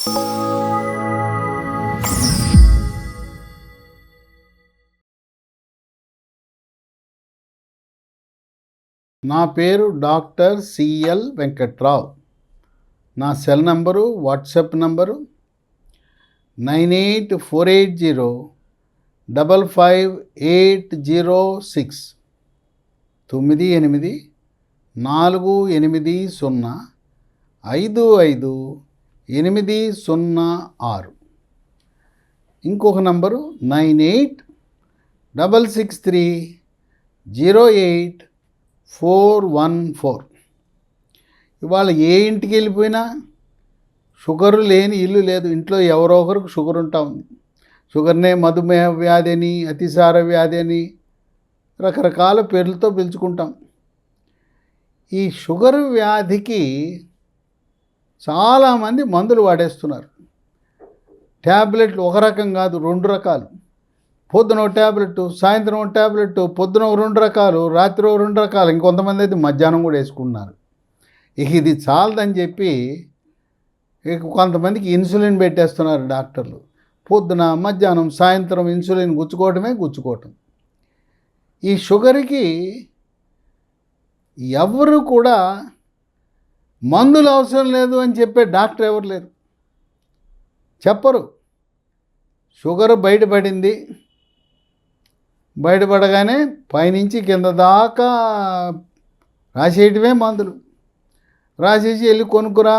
నా పేరు doctor CL Venkatrao. నా సెల్ నంబరు, వాట్సాప్ నంబరు 9848055806 9848055806. ఇంకొక నంబరు 9866308414. ఇవాళ ఏ ఇంటికి వెళ్ళిపోయినా షుగరు లేని ఇల్లు లేదు. ఇంట్లో ఎవరో ఒకరికి షుగర్ ఉంటా ఉంది. షుగర్నే మధుమేహ వ్యాధి అని, అతిసార వ్యాధి అని రకరకాల పేర్లతో పిలుచుకుంటాం. ఈ షుగర్ వ్యాధికి చాలామంది మందులు వాడేస్తున్నారు. ట్యాబ్లెట్లు ఒక రకం కాదు, 2 రకాలు. పొద్దున ఒక ట్యాబ్లెట్, సాయంత్రం ఒక ట్యాబ్లెట్, పొద్దున 2 రకాలు, రాత్రి 2 రకాలు, ఇంకొంతమంది అయితే మధ్యాహ్నం కూడా వేసుకుంటున్నారు. ఇది చాలదని చెప్పి కొంతమందికి ఇన్సులిన్ పెట్టేస్తున్నారు డాక్టర్లు. పొద్దున, మధ్యాహ్నం, సాయంత్రం ఇన్సులిన్ గుచ్చుకోవటం. ఈ షుగర్కి ఎవరు కూడా మందులు అవసరం లేదు అని చెప్పే డాక్టర్ ఎవరు లేరు, చెప్పరు. షుగర్ బయటపడగానే పైనుంచి కింద దాకా రాసేయటమే మందులు. రాసేసి వెళ్ళి కొనుక్కురా,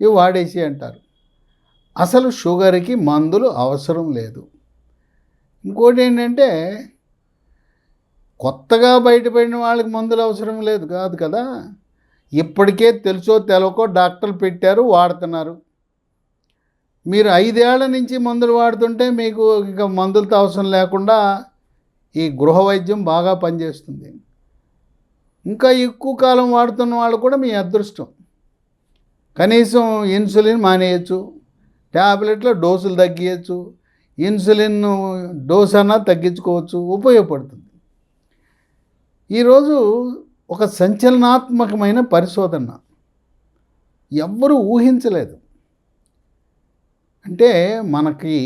ఇవి వాడేసి అంటారు. అసలు షుగర్కి మందులు అవసరం లేదు. ఇంకోటి ఏంటంటే, కొత్తగా బయటపడిన వాళ్ళకి మందులు అవసరం లేదు కాదు కదా. ఇప్పటికే తెలుసో తెలవకో డాక్టర్లు పెట్టారు, వాడుతున్నారు. మీరు 5 ఏళ్ల నుంచి మందులు వాడుతుంటే మీకు ఇంకా మందులతో అవసరం లేకుండా ఈ గృహ వైద్యం బాగా పనిచేస్తుంది. ఇంకా ఎక్కువ కాలం వాడుతున్న వాళ్ళు కూడా మీ అదృష్టం. కనీసం ఇన్సులిన్ మానేయచ్చు, ట్యాబ్లెట్ల డోసులు తగ్గించచ్చు, ఇన్సులిన్ డోస్ అన్నా తగ్గించుకోవచ్చు, ఉపయోగపడుతుంది. ఈరోజు ఒక సంచలనాత్మకమైన పరిశోధన ఎవ్వరూ ఊహించలేదు. అంటే మనకి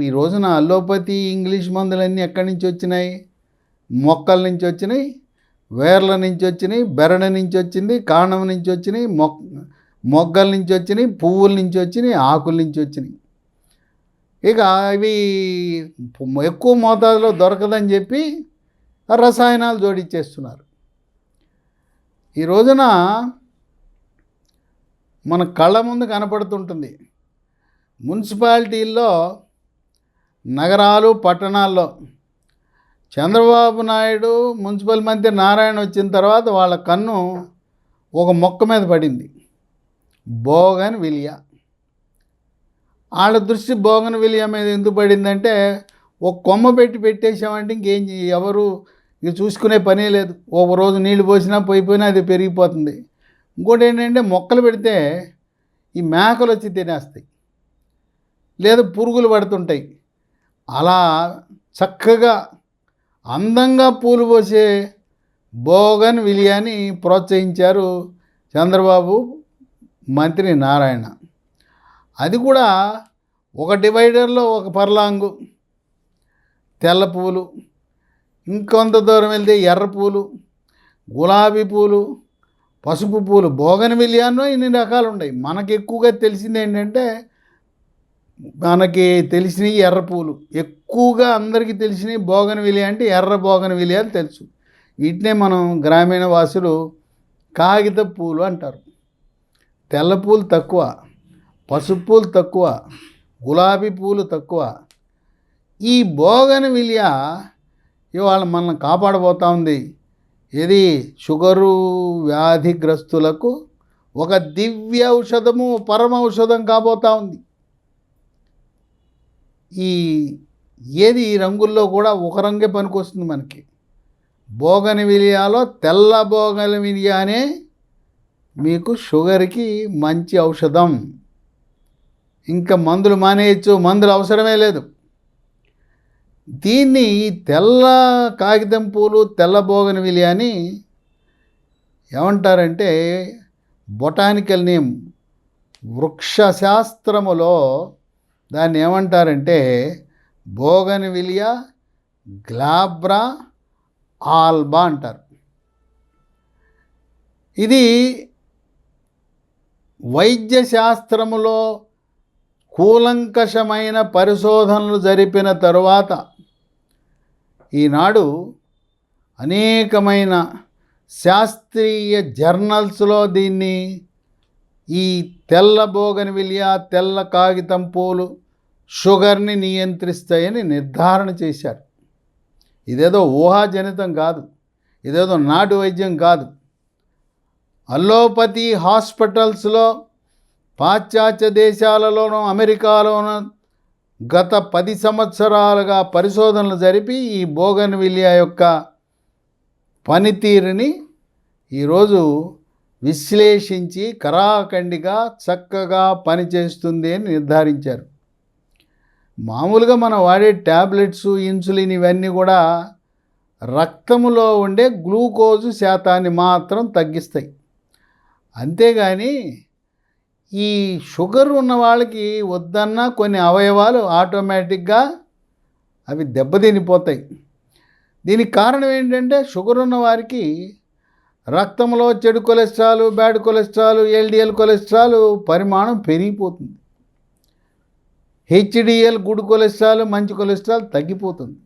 ఈ రోజున అల్లోపతి ఇంగ్లీష్ మందులన్నీ ఎక్కడి నుంచి వచ్చినాయి? మొక్కల నుంచి వచ్చినాయి, వేర్ల నుంచి వచ్చినాయి, బెరడు నుంచి వచ్చింది, కాండం నుంచి వచ్చినాయి, మొగ్గల నుంచి వచ్చినాయి, పువ్వుల నుంచి వచ్చినాయి, ఆకుల నుంచి వచ్చినాయి. ఇక అవి ఎక్కువ మోతాదులో దొరకదని చెప్పి రసాయనాలు జోడించేస్తున్నారు. ఈ రోజున మన కళ్ళ ముందు కనపడుతుంటుంది. మున్సిపాలిటీల్లో, నగరాలు, పట్టణాల్లో చంద్రబాబు నాయుడు మున్సిపల్ మంత్రి నారాయణ వచ్చిన తర్వాత వాళ్ళ కన్ను ఒక మొక్క మీద పడింది, బోగన్విలియా. వాళ్ళ దృష్టి బోగన్విలియా మీద ఎందుకు పడిందంటే, ఒక కొమ్మ పెట్టేసామంటే ఇంకేం ఎవరు ఇక చూసుకునే పనే లేదు. ఒక రోజు నీళ్లు పోసినా పోయిపోయినా అది పెరిగిపోతుంది. ఇంకోటి ఏంటంటే, మొక్కలు పెడితే ఈ మేకలు వచ్చి తినేస్తాయి, లేదా పురుగులు పడుతుంటాయి. అలా చక్కగా అందంగా పూలు పోసే బోగన్విలియాని ప్రోత్సహించారు చంద్రబాబు మంత్రి నారాయణ. అది కూడా ఒక డివైడర్లో ఒక పర్లాంగు తెల్ల పూలు, ఇంకొంత దూరం వెళ్తే ఎర్ర పూలు, గులాబీ పూలు, పసుపు పూలు. బోగన్విలియాలో ఇన్ని రకాలు ఉన్నాయి. మనకి ఎక్కువగా తెలిసింది ఏంటంటే, మనకి తెలిసినవి ఎర్ర పూలు. ఎక్కువగా అందరికీ తెలిసినవి బోగన్విలియా అంటే ఎర్ర బోగన్విలియా అని తెలుసు. వీటినే మనం గ్రామీణ వాసులు కాగిత పూలు అంటారు. తెల్ల పూలు తక్కువ, పసుపు పూలు తక్కువ, గులాబీ పూలు తక్కువ. ఈ బోగన్విలియా ఇవాళ మనల్ని కాపాడబోతూ ఉంది. ఇది షుగరు వ్యాధిగ్రస్తులకు ఒక దివ్య ఔషధము, పరమ ఔషధం కాబోతూ ఉంది. ఈ రంగుల్లో కూడా ఒక రంగే పనికొస్తుంది మనకి. బోగన్విలియాలో తెల్ల బోగన్విలియానే మీకు షుగర్కి మంచి ఔషధం. ఇంకా మందులు మానేయచ్చు, మందులు అవసరమే లేదు. దీన్ని తెల్ల కాగితం పూలు, తెల్ల బోగన్విలియాని ఏమంటారంటే, బొటానికల్ నేమ్ వృక్షశాస్త్రములో దాన్ని ఏమంటారంటే బోగన్విలియా గ్లాబ్రా ఆల్బా అంటారు. ఇది వైద్య శాస్త్రములో కూలంకషమైన పరిశోధనలు జరిపిన తరువాత ఈనాడు అనేకమైన శాస్త్రీయ జర్నల్స్లో దీన్ని ఈ తెల్ల బోగన్విలియా, తెల్ల కాగితం పూలు షుగర్ని నియంత్రిస్తాయని నిర్ధారణ చేశారు. ఇదేదో ఊహాజనితం కాదు, ఇదేదో నాటు వైద్యం కాదు. అల్లోపతి హాస్పిటల్స్లో పాశ్చాత్య దేశాలలోనూ అమెరికాలోనూ గత 10 సంవత్సరాలుగా పరిశోధనలు జరిపి ఈ బోగన్విలియా యొక్క పనితీరుని ఈరోజు విశ్లేషించి కరాఖండిగా చక్కగా పనిచేస్తుంది అని నిర్ధారించారు. మామూలుగా మనం వాడే ట్యాబ్లెట్స్, ఇన్సులిన్ ఇవన్నీ కూడా రక్తములో ఉండే గ్లూకోజు శాతాన్ని మాత్రం తగ్గిస్తాయి. అంతేగాని ఈ షుగర్ ఉన్న వాళ్ళకి వద్దన్నా కొన్ని అవయవాలు ఆటోమేటిక్గా అవి దెబ్బతినిపోతాయి. దీనికి కారణం ఏంటంటే షుగర్ ఉన్న వారికి రక్తంలో చెడు cholesterol, bad cholesterol, LDL cholesterol పరిమాణం పెరిగిపోతుంది. హెచ్డిఎల్ గుడ్ కొలెస్ట్రాల్, మంచి కొలెస్ట్రాల్ తగ్గిపోతుంది.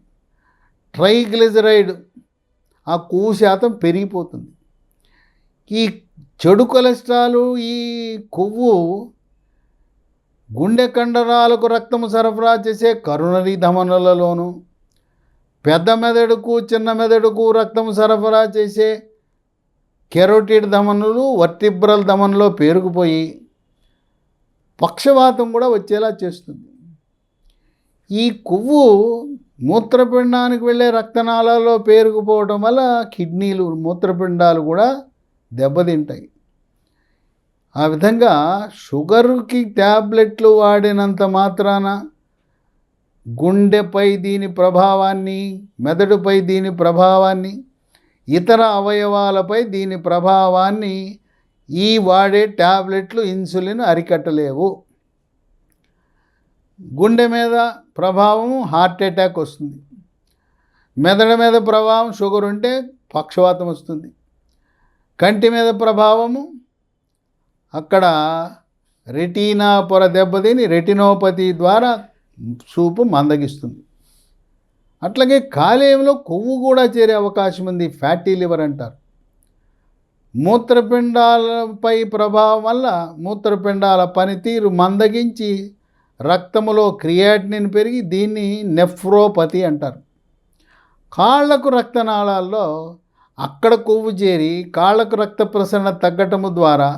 ట్రైగ్లిజరైడ్ ఆ కొవ్వు శాతం పెరిగిపోతుంది. ఈ చెడు కొలెస్ట్రాల్, ఈ కొవ్వు గుండె కండరాలకు రక్తము సరఫరా చేసే కరోనరీ ధమనులలోను, పెద్ద మెదడుకు, చిన్న మెదడుకు రక్తము సరఫరా చేసే కెరోటిడ్ ధమనులు, వర్టిబ్రల్ ధమనులో పేరుకుపోయి పక్షవాతం కూడా వచ్చేలా చేస్తుంది. ఈ కొవ్వు మూత్రపిండానికి వెళ్ళే రక్తనాళాల్లో పేరుకుపోవడం వల్ల కిడ్నీలు, మూత్రపిండాలు కూడా దెబ్బతింటాయి. ఆ విధంగా షుగర్కి ట్యాబ్లెట్లు వాడినంత మాత్రాన గుండెపై దీని ప్రభావాన్ని, మెదడుపై దీని ప్రభావాన్ని, ఇతర అవయవాలపై దీని ప్రభావాన్ని ఈ వాడే ట్యాబ్లెట్లు, ఇన్సులిన్ అరికట్టలేవు. గుండె మీద ప్రభావం హార్ట్ అటాక్ వస్తుంది. మెదడు మీద ప్రభావం షుగర్ ఉంటే పక్షవాతం వస్తుంది. కంటి మీద ప్రభావము అక్కడ రెటీనా పొర దెబ్బతిని రెటినోపతి ద్వారా చూపు మందగిస్తుంది. అట్లాగే కాలేయంలో కొవ్వు కూడా చేరే అవకాశం ఉంది, ఫ్యాటీ లివర్ అంటారు. మూత్రపిండాలపై ప్రభావం వల్ల మూత్రపిండాల పనితీరు మందగించి రక్తములో క్రియాటినిన్ పెరిగి దీన్ని నెఫ్రోపతి అంటారు. కాళ్లకు రక్తనాళాల్లో అక్కడ కొవ్వు చేరి కాళ్లకు రక్త ప్రసరణ తగ్గటము ద్వారా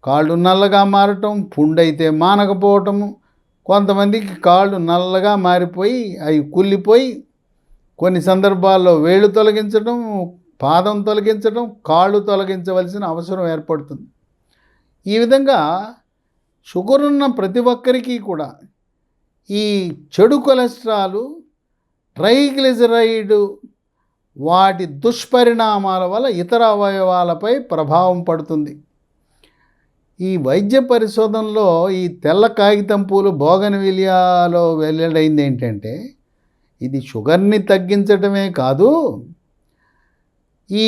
కాళ్ళు నల్లగా మారటం, పుండైతే మానకపోవటము, కొంతమందికి కాళ్ళు నల్లగా మారిపోయి అవి కుళ్ళిపోయి కొన్ని సందర్భాల్లో వేళ్ళు తొలగించడం, పాదం తొలగించడం, కాళ్ళు తొలగించవలసిన అవసరం ఏర్పడుతుంది. ఈ విధంగా షుగర్ ఉన్న ప్రతి ఒక్కరికి కూడా ఈ చెడు కొలెస్ట్రాలు, ట్రైగ్లిజరైడ్ వాటి దుష్పరిణామాల వల్ల ఇతర అవయవాలపై ప్రభావం పడుతుంది. ఈ వైద్య పరిశోధనలో ఈ తెల్ల కాగితం పూలు బోగన్విలియాలో వెల్లడైంది ఏంటంటే ఇది షుగర్ని తగ్గించడమే కాదు, ఈ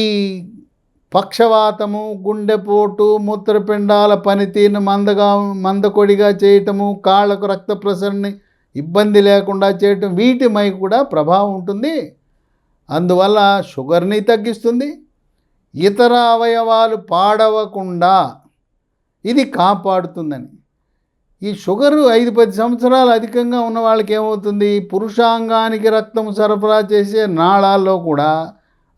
పక్షవాతము, గుండెపోటు, మూత్రపిండాల పనితీరును మందకొడిగా చేయటము, కాళ్లకు రక్త ప్రసరణని ఇబ్బంది లేకుండా చేయటం, వీటిపై కూడా ప్రభావం ఉంటుంది. అందువల్ల షుగర్ని తగ్గిస్తుంది. ఇతర అవయవాలు పాడవకుండా ఇది కాపాడుతుందని. ఈ షుగరు 5-10 సంవత్సరాలు అధికంగా ఉన్న వాళ్ళకి ఏమవుతుంది, పురుషాంగానికి రక్తం సరఫరా చేసే నాళాల్లో కూడా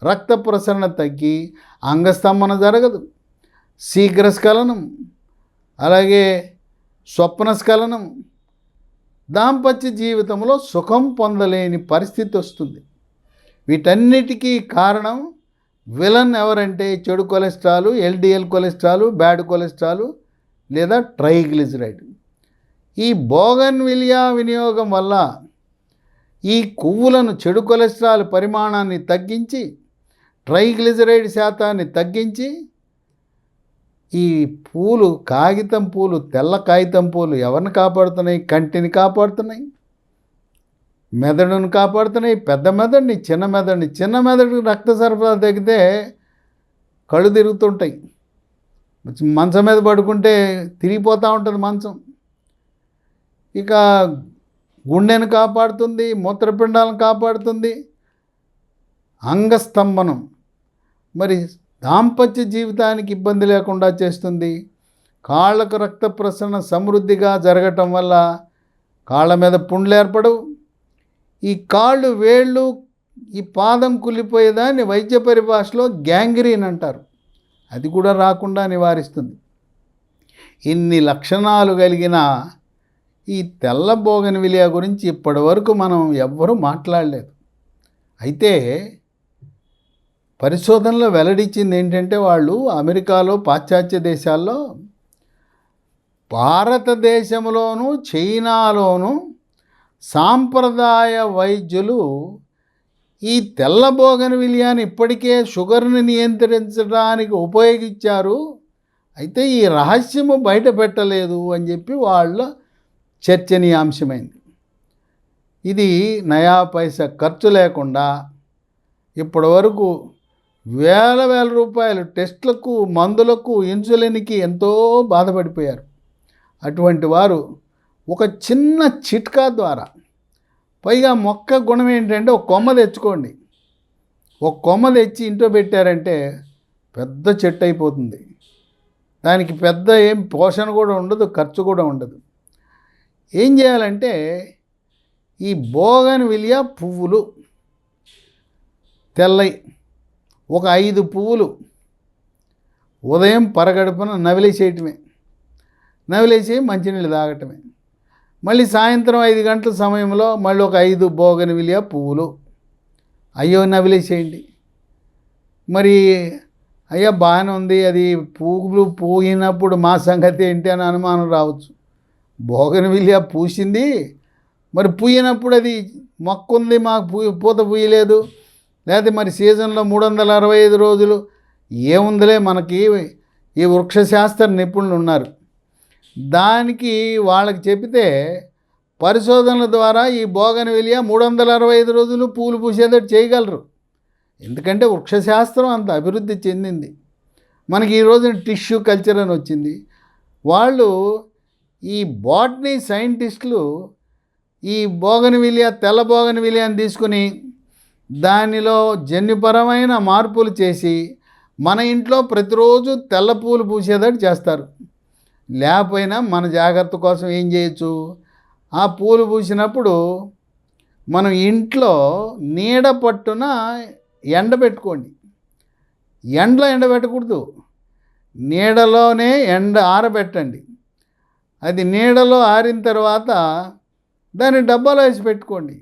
రక్త ప్రసరణ తగ్గి అంగస్తంభన జరగదు, శీఘ్రస్ఖలనం, అలాగే స్వప్నస్ఖలనం, దాంపత్య జీవితంలో సుఖం పొందలేని పరిస్థితి వస్తుంది. వీటన్నిటికీ కారణం విలన్ ఎవరంటే చెడు cholesterol, LDL cholesterol, bad cholesterol లేదా ట్రైగ్లిజరైడ్. ఈ బోగన్విలియా వినియోగం వల్ల ఈ కొవ్వులను, చెడు కొలెస్ట్రాల్ పరిమాణాన్ని తగ్గించి, ట్రైగ్లిజరైడ్ శాతాన్ని తగ్గించి ఈ పూలు, కాగితం పూలు, తెల్ల కాగితం పూలు ఎవరిని కాపాడుతున్నాయి? కంటిని కాపాడుతున్నాయి, మెదడును కాపాడుతున్నాయి, పెద్ద మెదడుని, చిన్న మెదడుని. చిన్న మెదడుకి రక్త సరఫరా తగ్గితే కళ్ళు తిరుగుతుంటాయి, మంచం మీద పడుకుంటే తిరిగిపోతూ ఉంటుంది మంచం. ఇక గుండెను కాపాడుతుంది, మూత్రపిండాలను కాపాడుతుంది, అంగస్తంభనం, మరి దాంపత్య జీవితానికి ఇబ్బంది లేకుండా చేస్తుంది. కాళ్ళకు రక్త ప్రసరణ సమృద్ధిగా జరగటం వల్ల కాళ్ళ మీద పుండ్లు ఏర్పడవు. ఈ కాళ్ళు, వేళ్ళు, ఈ పాదం కుళ్ళిపోయేదాన్ని వైద్య పరిభాషలో గ్యాంగ్రీన్ అంటారు. అది కూడా రాకుండా నివారిస్తుంది. ఇన్ని లక్షణాలు కలిగిన ఈ తెల్ల బోగన్విలియా గురించి ఇప్పటి వరకు మనం ఎవ్వరూ మాట్లాడలేదు. అయితే పరిశోధనలో వెల్లడించింది ఏంటంటే, వాళ్ళు అమెరికాలో, పాశ్చాత్య దేశాల్లో, భారతదేశంలోనూ చైనాలోనూ సాంప్రదాయ వైద్యులు ఈ తెల్ల బోగన్విలియాని ఇప్పటికే షుగర్ని నియంత్రించడానికి ఉపయోగించారు, అయితే ఈ రహస్యము బయట పెట్టలేదు అని చెప్పి వాళ్ళ చర్చనీయాంశమైంది. ఇది నయా పైసా ఖర్చు లేకుండా ఇప్పటి వరకు వేల రూపాయలు టెస్టులకు, మందులకు, ఇన్సులిన్కి ఎంతో బాధపడిపోయారు. అటువంటి వారు ఒక చిన్న చిట్కా ద్వారా, పైగా మొక్క గుణం ఏంటంటే, ఒక కొమ్మ తెచ్చుకోండి, ఒక కొమ్మ తెచ్చి ఇంట్లో పెట్టారంటే పెద్ద చెట్టు అయిపోతుంది. దానికి పెద్ద ఏం పోషణ కూడా ఉండదు, ఖర్చు కూడా ఉండదు. ఏం చేయాలంటే, ఈ బోగన్విలియా పువ్వులు తెల్లయి ఒక 5 పువ్వులు ఉదయం పరగడుపున నవిలేసేయటమే, నవిలేసి మంచినీళ్ళు తాగటమే. మళ్ళీ సాయంత్రం 5 గంటల సమయంలో మళ్ళీ ఒక 5 బోగన్విలియా పువ్వులు అయ్యో నవిలేసేయండి. మరి అయ్యా బాగానే ఉంది, అది పువ్వులు పూయినప్పుడు మా సంగతి ఏంటి అని అనుమానం రావచ్చు. బోగన్విలియా పూసింది, మరి పూయినప్పుడు అది మొక్క ఉంది, మాకు పూత పూయలేదు, లేదా మరి సీజన్లో 365 రోజులు ఏముందిలే, మనకి ఈ వృక్షశాస్త్ర నిపుణులు ఉన్నారు, దానికి వాళ్ళకి చెబితే పరిశోధనల ద్వారా ఈ బోగన్విలియా 365 రోజులు పూలు పూసేటట్టు చేయగలరు. ఎందుకంటే వృక్షశాస్త్రం అంత అభివృద్ధి చెందింది. మనకి ఈ రోజున టిష్యూ కల్చర్ అని వచ్చింది. వాళ్ళు ఈ బాటనీ సైంటిస్టులు ఈ బోగన్విలియా, తెల్ల బోగన్విలియాని తీసుకుని దానిలో జన్యుపరమైన మార్పులు చేసి మన ఇంట్లో ప్రతిరోజు తెల్ల పూలు పూసేటట్టు చేస్తారు. లేకపోయినా మన జాగ్రత్త కోసం ఏం చేయొచ్చు, ఆ పూలు పూసినప్పుడు మనం ఇంట్లో నీడ పట్టున ఎండబెట్టుకోండి. ఎండలో ఎండబెట్టకూడదు, నీడలోనే ఆరబెట్టండి. అది నీడలో ఆరిన తర్వాత దాన్ని డబ్బాలో వేసి పెట్టుకోండి.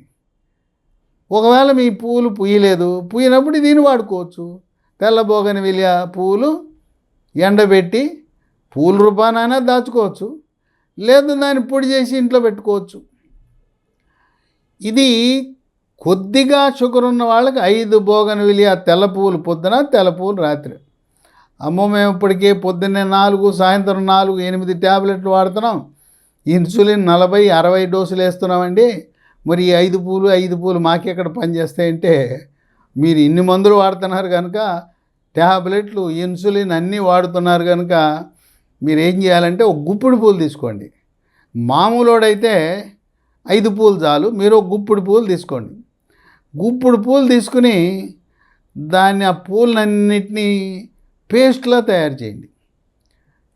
ఒకవేళ మీ పూలు పూయలేదు, పూయినప్పుడు దీన్ని వాడుకోవచ్చు. తెల్ల బోగన్విలియా పూలు ఎండబెట్టి పూల రూపానైనా దాచుకోవచ్చు, లేదు దాన్ని పొడి చేసి ఇంట్లో పెట్టుకోవచ్చు. ఇది కొద్దిగా షుగర్ ఉన్న వాళ్ళకి 5 బోగన్విలియా తెల్ల పువ్వులు పొద్దున, తెల్ల పువ్వులు రాత్రి. అమ్మో మేము ఇప్పటికే పొద్దున్నే 4, సాయంత్రం 4, 8 ట్యాబ్లెట్లు వాడుతున్నాం, ఇన్సులిన్ 40-60 డోసులు వేస్తున్నామండి, మరి ఈ 5 పూలు మాకెక్కడ పనిచేస్తాయంటే, మీరు ఇన్ని మందులు వాడుతున్నారు కనుక, ట్యాబ్లెట్లు, ఇన్సులిన్ అన్నీ వాడుతున్నారు కనుక మీరు ఏం చేయాలంటే ఒక గుప్పిడి పూలు తీసుకోండి. మామూలుడైతే 5 పూలు చాలు, మీరు ఒక గుప్పిడి పూలు తీసుకోండి. గుప్పిడి పూలు తీసుకుని దాన్ని, ఆ పూలన్నింటినీ పేస్ట్లా తయారు చేయండి.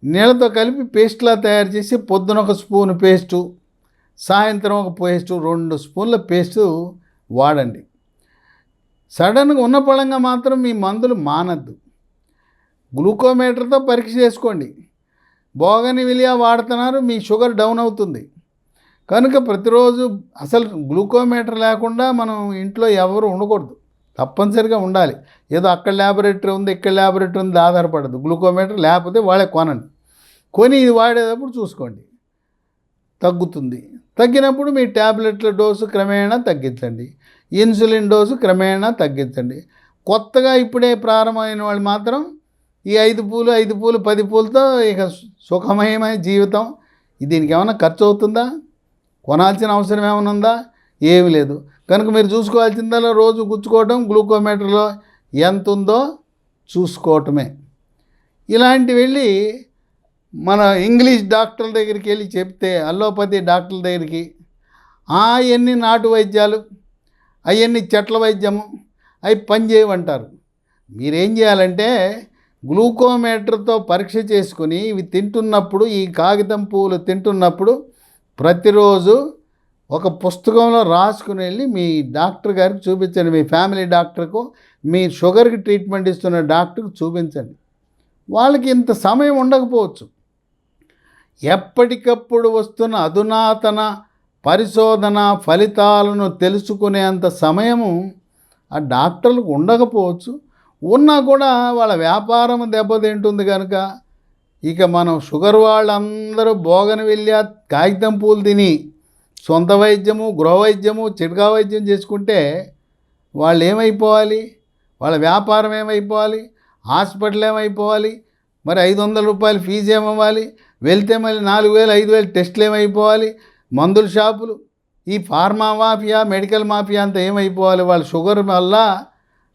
నీళ్ళతో కలిపి పేస్ట్లా తయారు చేసి పొద్దున ఒక స్పూన్ పేస్టు, సాయంత్రం ఒక పేస్టు, 2 స్పూన్ల పేస్టు వాడండి. సడన్గా ఉన్న పళంగా మాత్రం మీ మందులు మానద్దు. గ్లూకోమీటర్తో పరీక్ష చేసుకోండి. బోగన్విలియా వాడుతున్నారు, మీ షుగర్ డౌన్ అవుతుంది కనుక ప్రతిరోజు అసలు గ్లూకోమీటర్ లేకుండా మనం ఇంట్లో ఎవరు ఉండకూడదు, తప్పనిసరిగా ఉండాలి. ఏదో అక్కడ ల్యాబొరేటరీ ఉంది, ఇక్కడ ల్యాబొరేటరీ ఉంది ఆధారపడదు. గ్లూకోమీటర్ లేకపోతే వాళ్ళే కొనండి, కొని ఇది వాడేటప్పుడు చూసుకోండి, తగ్గుతుంది. తగ్గినప్పుడు మీ ట్యాబ్లెట్ల డోసు క్రమేణా తగ్గించండి, ఇన్సులిన్ డోసు క్రమేణా తగ్గించండి. కొత్తగా ఇప్పుడే ప్రారంభమైన వాళ్ళు మాత్రం ఈ 5 పూలు 5 పూలు 10 పూలతో ఇక సుఖమయమైన జీవితం. దీనికి ఏమైనా ఖర్చు అవుతుందా? కొనాల్సిన అవసరం ఏమైనా ఉందా? ఏమీ లేదు. కనుక మీరు చూసుకోవాల్సిందల్లా రోజు గుచ్చుకోవటం, గ్లూకోమీటర్లో ఎంత ఉందో చూసుకోవటమే. ఇలాంటి వెళ్ళి మన ఇంగ్లీష్ డాక్టర్ల దగ్గరికి వెళ్ళి చెప్తే, అల్లోపతి డాక్టర్ల దగ్గరికి అవన్నీ నాటు వైద్యాలు, అవన్నీ చెట్ల వైద్యము, అవి పని చేయమంటారు. మీరేం చేయాలంటే గ్లూకోమీటర్తో పరీక్ష చేసుకుని ఇవి తింటున్నప్పుడు, ఈ కాగితం పువ్వులు తింటున్నప్పుడు ప్రతిరోజు ఒక పుస్తకంలో రాసుకుని వెళ్ళి మీ డాక్టర్ గారికి చూపించండి. మీ ఫ్యామిలీ డాక్టర్కు, మీ షుగర్కి ట్రీట్మెంట్ ఇస్తున్న డాక్టర్కి చూపించండి. వాళ్ళకి ఇంత సమయం ఉండకపోవచ్చు. ఎప్పటికప్పుడు వస్తున్న అధునాతన పరిశోధన ఫలితాలను తెలుసుకునేంత సమయము ఆ డాక్టర్లకు ఉండకపోవచ్చు. ఉన్నా కూడా వాళ్ళ వ్యాపారం దెబ్బతింటుంది కనుక ఇక మనం షుగర్ వాళ్ళందరూ బోగన్విల్లియా కాగితం పూలు తిని సొంత వైద్యము, గృహ వైద్యము, చిట్కా వైద్యం చేసుకుంటే వాళ్ళు ఏమైపోవాలి? వాళ్ళ వ్యాపారం ఏమైపోవాలి? హాస్పిటల్ ఏమైపోవాలి? మరి 500 రూపాయలు ఫీజు ఏమవ్వాలి? వెళ్తే మళ్ళీ 4000 5000 టెస్టులు ఏమైపోవాలి? మందుల షాపులు, ఈ ఫార్మా మాఫియా, మెడికల్ మాఫియా అంతా ఏమైపోవాలి? వాళ్ళు షుగర్ వల్ల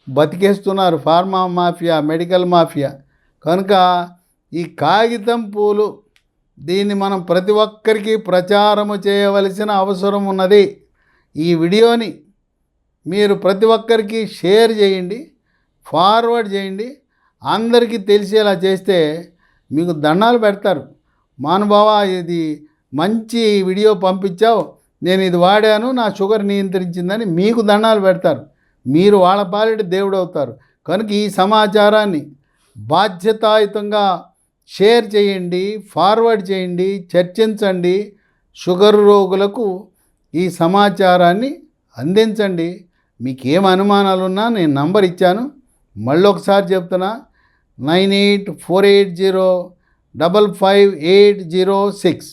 బతికేస్తున్నారు. Pharma mafia, medical mafia. కనుక ఈ కాగితం పూలు దీన్ని మనం ప్రతి ఒక్కరికి ప్రచారము చేయవలసిన అవసరం ఉన్నది. ఈ వీడియోని మీరు ప్రతి ఒక్కరికి షేర్ చేయండి, ఫార్వర్డ్ చేయండి. అందరికీ తెలిసేలా చేస్తే మీకు దండాలు పెడతారు. మహానుభావ, ఇది మంచి వీడియో పంపించావు, నేను ఇది వాడాను, నా షుగర్ నియంత్రించిందని మీకు దండాలు పెడతారు. మీరు వాళ్ళ పాలిటి దేవుడు అవుతారు. కనుక ఈ సమాచారాన్ని బాధ్యతాయుతంగా షేర్ చేయండి, ఫార్వర్డ్ చేయండి, చర్చించండి. షుగర్ రోగులకు ఈ సమాచారాన్ని అందించండి. మీకేం అనుమానాలున్నా నేను నంబర్ ఇచ్చాను, మళ్ళీ ఒకసారి చెప్తున్నా, 9848055806.